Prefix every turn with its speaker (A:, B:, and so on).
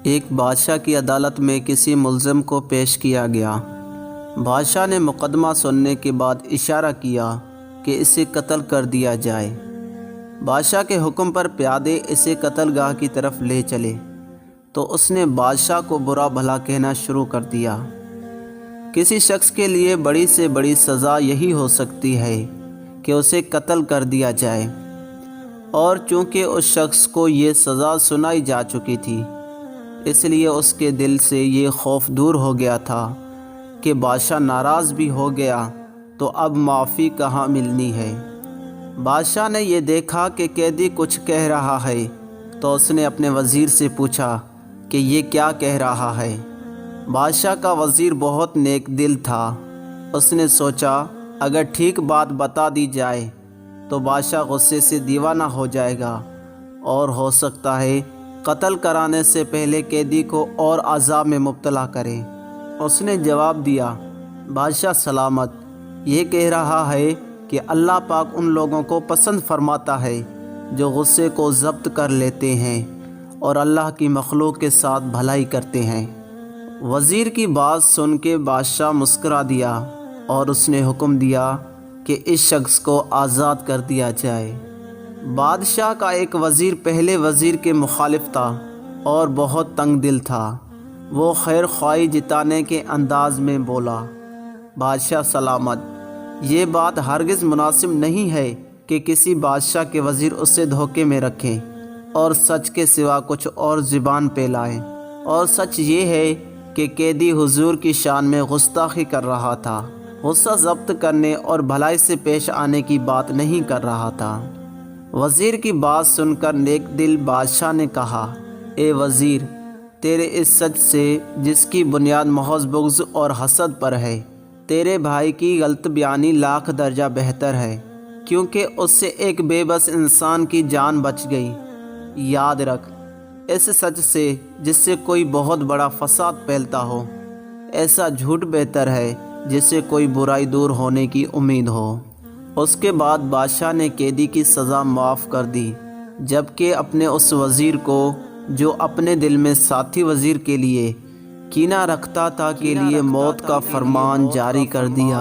A: ایک بادشاہ کی عدالت میں کسی ملزم کو پیش کیا گیا۔ بادشاہ نے مقدمہ سننے کے بعد اشارہ کیا کہ اسے قتل کر دیا جائے۔ بادشاہ کے حکم پر پیادے اسے قتل گاہ کی طرف لے چلے تو اس نے بادشاہ کو برا بھلا کہنا شروع کر دیا۔ کسی شخص کے لیے بڑی سے بڑی سزا یہی ہو سکتی ہے کہ اسے قتل کر دیا جائے، اور چونکہ اس شخص کو یہ سزا سنائی جا چکی تھی، اس لیے اس کے دل سے یہ خوف دور ہو گیا تھا کہ بادشاہ ناراض بھی ہو گیا تو اب معافی کہاں ملنی ہے۔ بادشاہ نے یہ دیکھا کہ قیدی کچھ کہہ رہا ہے تو اس نے اپنے وزیر سے پوچھا کہ یہ کیا کہہ رہا ہے۔ بادشاہ کا وزیر بہت نیک دل تھا۔ اس نے سوچا اگر ٹھیک بات بتا دی جائے تو بادشاہ غصے سے دیوانہ ہو جائے گا اور ہو سکتا ہے قتل کرانے سے پہلے قیدی کو اور عذاب میں مبتلا کرے۔ اس نے جواب دیا، بادشاہ سلامت، یہ کہہ رہا ہے کہ اللہ پاک ان لوگوں کو پسند فرماتا ہے جو غصے کو ضبط کر لیتے ہیں اور اللہ کی مخلوق کے ساتھ بھلائی کرتے ہیں۔ وزیر کی بات سن کے بادشاہ مسکرا دیا اور اس نے حکم دیا کہ اس شخص کو آزاد کر دیا جائے۔ بادشاہ کا ایک وزیر پہلے وزیر کے مخالف تھا اور بہت تنگ دل تھا۔ وہ خیر خواہی جتانے کے انداز میں بولا، بادشاہ سلامت، یہ بات ہرگز مناسب نہیں ہے کہ کسی بادشاہ کے وزیر اسے دھوکے میں رکھیں اور سچ کے سوا کچھ اور زبان پہ لائیں، اور سچ یہ ہے کہ قیدی حضور کی شان میں گستاخی کر رہا تھا، غصہ ضبط کرنے اور بھلائی سے پیش آنے کی بات نہیں کر رہا تھا۔ وزیر کی بات سن کر نیک دل بادشاہ نے کہا، اے وزیر، تیرے اس سچ سے جس کی بنیاد محض بغض اور حسد پر ہے، تیرے بھائی کی غلط بیانی لاکھ درجہ بہتر ہے، کیونکہ اس سے ایک بے بس انسان کی جان بچ گئی۔ یاد رکھ، اس سچ سے جس سے کوئی بہت بڑا فساد پھیلتا ہو، ایسا جھوٹ بہتر ہے جس سے کوئی برائی دور ہونے کی امید ہو۔ اس کے بعد بادشاہ نے قیدی کی سزا معاف کر دی، جبکہ اپنے اس وزیر کو جو اپنے دل میں ساتھی وزیر کے لیے کینہ رکھتا تھا کے لیے موت کا فرمان جاری کر دیا۔